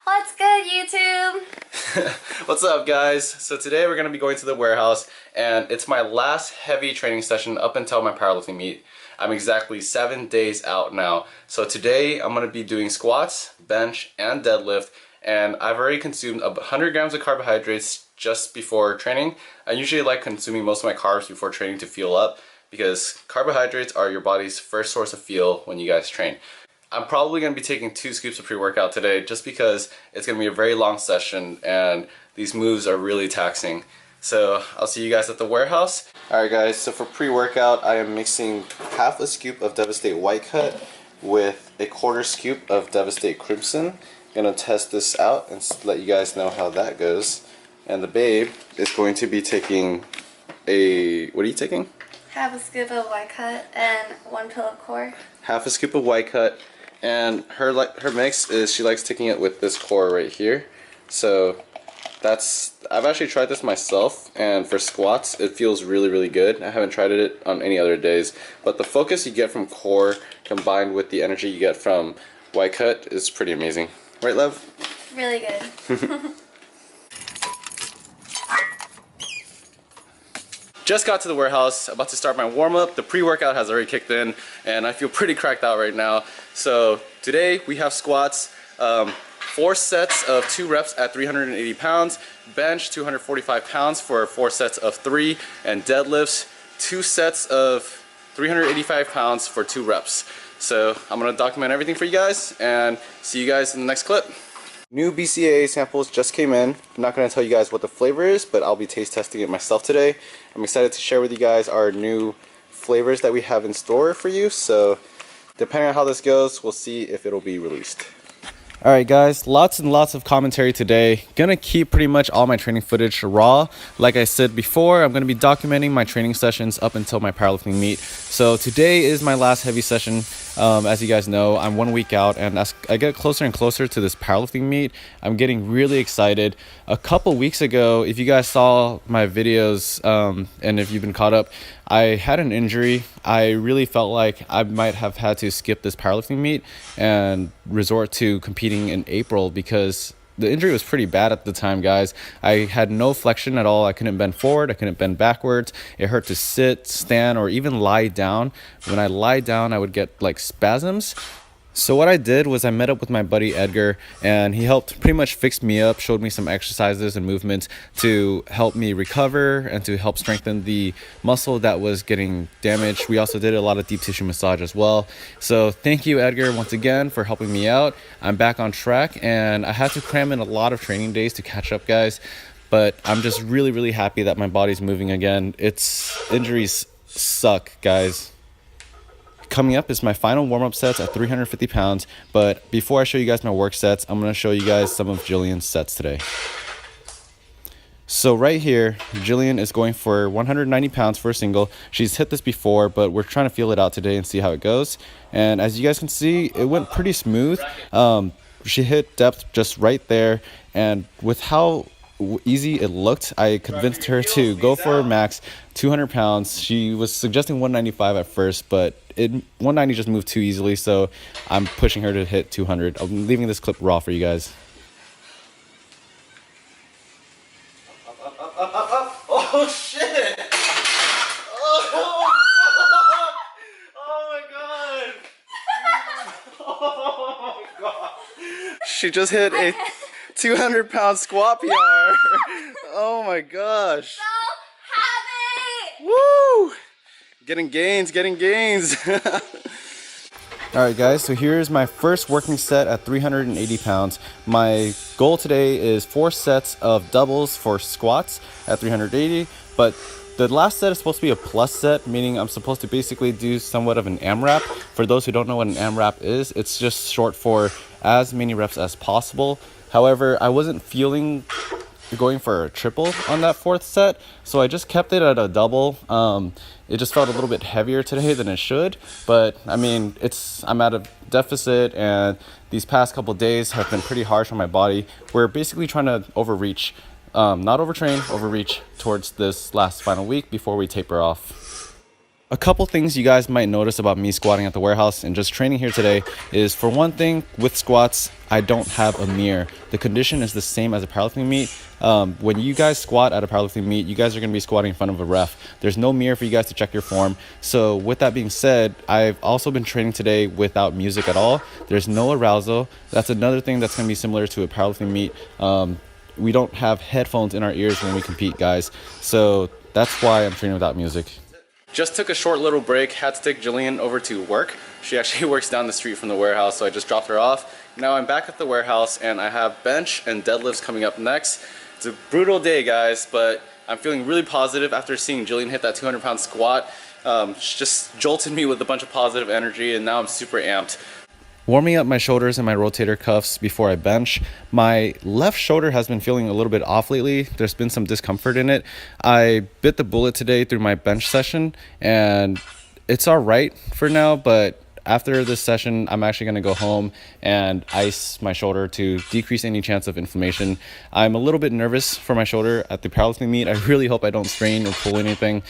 What's good, YouTube? What's up, guys? So today we're going to be going to the warehouse, and it's my last heavy training session up until my powerlifting meet. I'm exactly 7 days out now. So today I'm going to be doing squats, bench, and deadlift, and I've already consumed 100 grams of carbohydrates just before training. I usually like consuming most of my carbs before training to fuel up, because carbohydrates are your body's first source of fuel when you guys train. I'm probably going to be taking 2 scoops of pre-workout today just because it's going to be a very long session and these moves are really taxing. So I'll see you guys at the warehouse. Alright guys, so for pre-workout I am mixing half a scoop of Devastate White Cut with a quarter scoop of Devastate Crimson. I'm going to test this out and let you guys know how that goes. And the babe is going to be taking a... what are you taking? Half a scoop of White Cut and 1 pill of core. Half a scoop of White Cut. And her mix is she likes taking it with this core right here. So I've actually tried this myself, and for squats it feels really good. I haven't tried it on any other days, but the focus you get from core combined with the energy you get from White Cut is pretty amazing. Right, love? Really good. Just got to the warehouse, about to start my warm-up. The pre-workout has already kicked in, and I feel pretty cracked out right now. So today we have squats, 4 sets of 2 reps at 380 pounds, bench 245 pounds for 4 sets of 3, and deadlifts 2 sets of 385 pounds for 2 reps. So I'm gonna document everything for you guys, and see you guys in the next clip. New BCAA samples just came in. I'm not going to tell you guys what the flavor is, but I'll be taste testing it myself today. I'm excited to share with you guys our new flavors that we have in store for you. So depending on how this goes, we'll see if it'll be released. Alright guys, lots and lots of commentary today. Gonna keep pretty much all my training footage raw. Like I said before, I'm gonna be documenting my training sessions up until my powerlifting meet. So today is my last heavy session. As you guys know, I'm 1 week out, and as I get closer and closer to this powerlifting meet, I'm getting really excited. A couple weeks ago, if you guys saw my videos, and if you've been caught up, I had an injury. I really felt like I might have had to skip this powerlifting meet and resort to competing in April, because the injury was pretty bad at the time, guys. I had no flexion at all. I couldn't bend forward. I couldn't bend backwards. It hurt to sit, stand, or even lie down. When I lie down, I would get like spasms. So what I did was I met up with my buddy Edgar, and he helped pretty much fix me up, showed me some exercises and movements to help me recover and to help strengthen the muscle that was getting damaged. We also did a lot of deep tissue massage as well. So thank you, Edgar, once again for helping me out. I'm back on track, and I had to cram in a lot of training days to catch up, guys. But I'm just really happy that my body's moving again. Injuries suck, guys. Coming up is my final warm-up sets at 350 pounds, but before I show you guys my work sets, I'm going to show you guys some of Jillian's sets today. So right here, Jillian is going for 190 pounds for a single. She's hit this before, but we're trying to feel it out today and see how it goes. And as you guys can see, it went pretty smooth. She hit depth just right there, and with how easy it looked, I convinced her to go for max 200 pounds. She was suggesting 195 at first, but 190 just moved too easily, so I'm pushing her to hit 200. I'm leaving this clip raw for you guys. Up. Oh shit! Oh my god! Oh my god! She just hit a 200-pound squat PR. Oh my gosh. So happy! Woo! Getting gains. Alright guys, so here's my first working set at 380 pounds. My goal today is 4 sets of doubles for squats at 380, but the last set is supposed to be a plus set, meaning I'm supposed to basically do somewhat of an AMRAP. For those who don't know what an AMRAP is, it's just short for as many reps as possible. However, I wasn't feeling going for a triple on that 4th set, so I just kept it at a double. It just felt a little bit heavier today than it should, but I mean, I'm at a deficit, and these past couple days have been pretty harsh on my body. We're basically trying to overreach, not overtrain, overreach towards this last final week before we taper off. A couple things you guys might notice about me squatting at the warehouse and just training here today is, for one thing, with squats, I don't have a mirror. The condition is the same as a powerlifting meet. When you guys squat at a powerlifting meet, you guys are going to be squatting in front of a ref. There's no mirror for you guys to check your form. So with that being said, I've also been training today without music at all. There's no arousal. That's another thing that's going to be similar to a powerlifting meet. We don't have headphones in our ears when we compete, guys. So that's why I'm training without music. Just took a short little break, had to take Jillian over to work. She actually works down the street from the warehouse, so I just dropped her off. Now I'm back at the warehouse and I have bench and deadlifts coming up next. It's a brutal day, guys, but I'm feeling really positive after seeing Jillian hit that 200-pound squat. She just jolted me with a bunch of positive energy, and now I'm super amped. Warming up my shoulders and my rotator cuffs before I bench. My left shoulder has been feeling a little bit off lately. There's been some discomfort in it. I bit the bullet today through my bench session, and it's all right for now, but after this session, I'm actually going to go home and ice my shoulder to decrease any chance of inflammation. I'm a little bit nervous for my shoulder at the powerlifting meet. I really hope I don't strain or pull anything.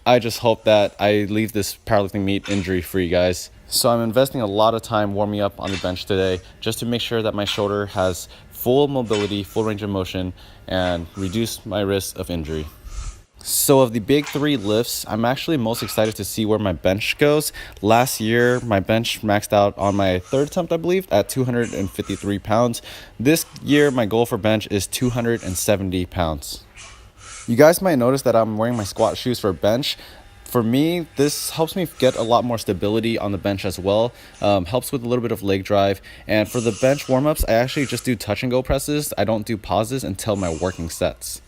I just hope that I leave this powerlifting meet injury-free, guys. So I'm investing a lot of time warming up on the bench today just to make sure that my shoulder has full mobility, full range of motion, and reduce my risk of injury. So of the big three lifts, I'm actually most excited to see where my bench goes. Last year, my bench maxed out on my third attempt, I believe, at 253 pounds. This year, my goal for bench is 270 pounds. You guys might notice that I'm wearing my squat shoes for bench. For me, this helps me get a lot more stability on the bench as well. Helps with a little bit of leg drive. And for the bench warm-ups, I actually just do touch and go presses. I don't do pauses until my working sets.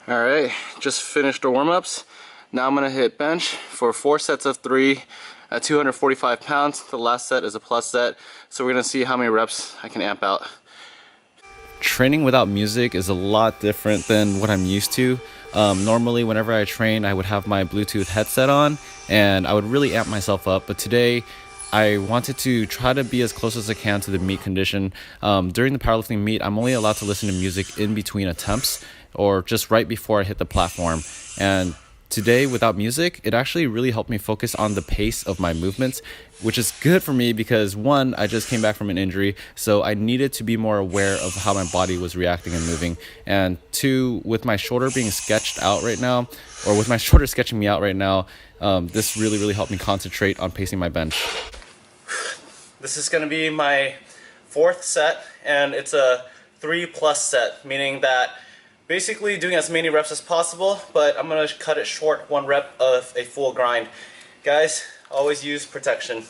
All right, just finished the warm-ups. Now I'm gonna hit bench for 4 sets of 3 at 245 pounds. The last set is a plus set. So we're gonna see how many reps I can amp out. Training without music is a lot different than what I'm used to. Normally, whenever I train, I would have my Bluetooth headset on and I would really amp myself up. But today, I wanted to try to be as close as I can to the meet condition. During the powerlifting meet, I'm only allowed to listen to music in between attempts or just right before I hit the platform. And today, without music, it actually really helped me focus on the pace of my movements, which is good for me because, one, I just came back from an injury, so I needed to be more aware of how my body was reacting and moving. And two, with my shoulder being sketched out right now, or with my shoulder sketching me out right now, this really helped me concentrate on pacing my bench. This is going to be my 4th set, and it's a 3+ set, meaning that basically doing as many reps as possible, but I'm going to cut it short, 1 rep of a full grind. Guys, always use protection.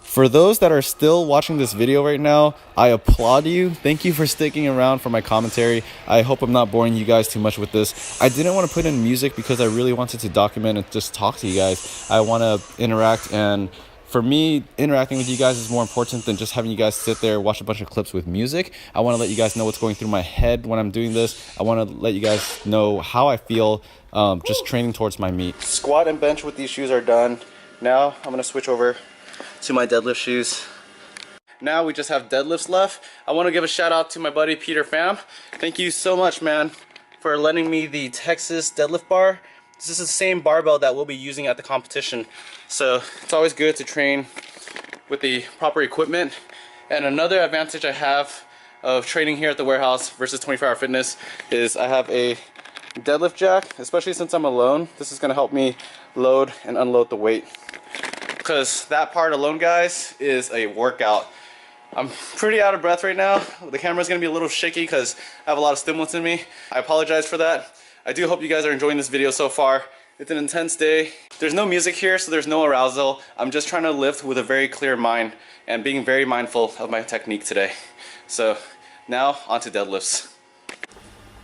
For those that are still watching this video right now, I applaud you. Thank you for sticking around for my commentary. I hope I'm not boring you guys too much with this. I didn't want to put in music because I really wanted to document and just talk to you guys. I want to interact, and for me, interacting with you guys is more important than just having you guys sit there, watch a bunch of clips with music. I want to let you guys know what's going through my head when I'm doing this. I want to let you guys know how I feel just training towards my meet. Squat and bench with these shoes are done. Now I'm going to switch over to my deadlift shoes. Now we just have deadlifts left. I want to give a shout out to my buddy Peter Pham. Thank you so much, man, for lending me the Texas deadlift bar. This is the same barbell that we'll be using at the competition. So it's always good to train with the proper equipment. And another advantage I have of training here at the warehouse versus 24-hour fitness is I have a deadlift jack, especially since I'm alone. This is gonna help me load and unload the weight. Because that part alone, guys, is a workout. I'm pretty out of breath right now. The camera's gonna be a little shaky because I have a lot of stimulants in me. I apologize for that. I do hope you guys are enjoying this video so far. It's an intense day. There's no music here, so there's no arousal. I'm just trying to lift with a very clear mind and being very mindful of my technique today. So now onto deadlifts.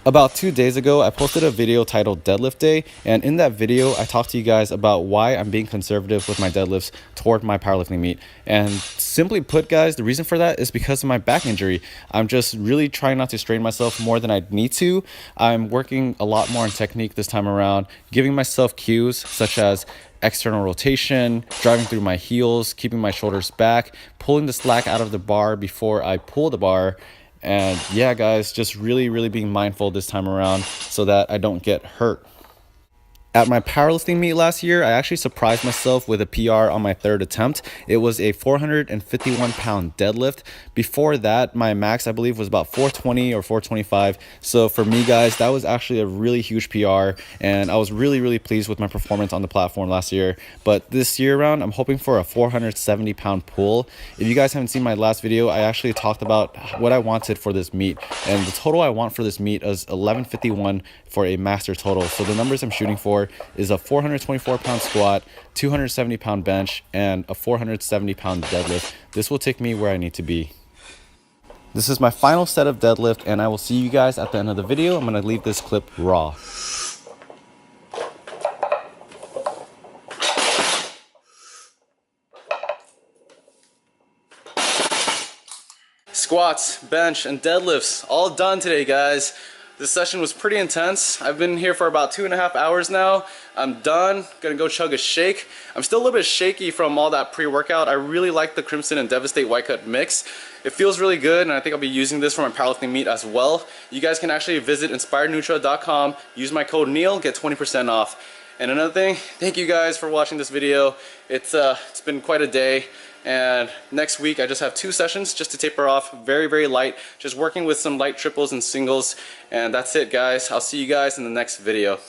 About 2 days ago, I posted a video titled Deadlift Day, and in that video, I talked to you guys about why I'm being conservative with my deadlifts toward my powerlifting meet. And simply put, guys, the reason for that is because of my back injury. I'm just really trying not to strain myself more than I need to. I'm working a lot more on technique this time around, giving myself cues such as external rotation, driving through my heels, keeping my shoulders back, pulling the slack out of the bar before I pull the bar. And yeah, guys, just really being mindful this time around so that I don't get hurt. At my powerlifting meet last year, I actually surprised myself with a PR on my third attempt. It was a 451-pound deadlift. Before that, my max, I believe, was about 420 or 425. So for me, guys, that was actually a really huge PR, and I was really pleased with my performance on the platform last year. But this year around, I'm hoping for a 470-pound pull. If you guys haven't seen my last video, I actually talked about what I wanted for this meet, and the total I want for this meet is 1151 for a master total. So the numbers I'm shooting for is a 424-pound squat, 270-pound bench, and a 470-pound deadlift. This will take me where I need to be. This is my final set of deadlift, and I will see you guys at the end of the video. I'm going to leave this clip raw. Squats, bench, and deadlifts all done today, guys. This session was pretty intense. I've been here for about 2.5 hours now. I'm done. Gonna go chug a shake. I'm still a little bit shaky from all that pre-workout. I really like the Crimson and Devastate White Cut mix. It feels really good, and I think I'll be using this for my powerlifting meet as well. You guys can actually visit inspirednutra.com, use my code Neil, get 20% off. And another thing, thank you guys for watching this video. It's been quite a day. And next week I just have 2 sessions just to taper off, very light, just working with some light triples and singles. And that's it, guys. I'll see you guys in the next video.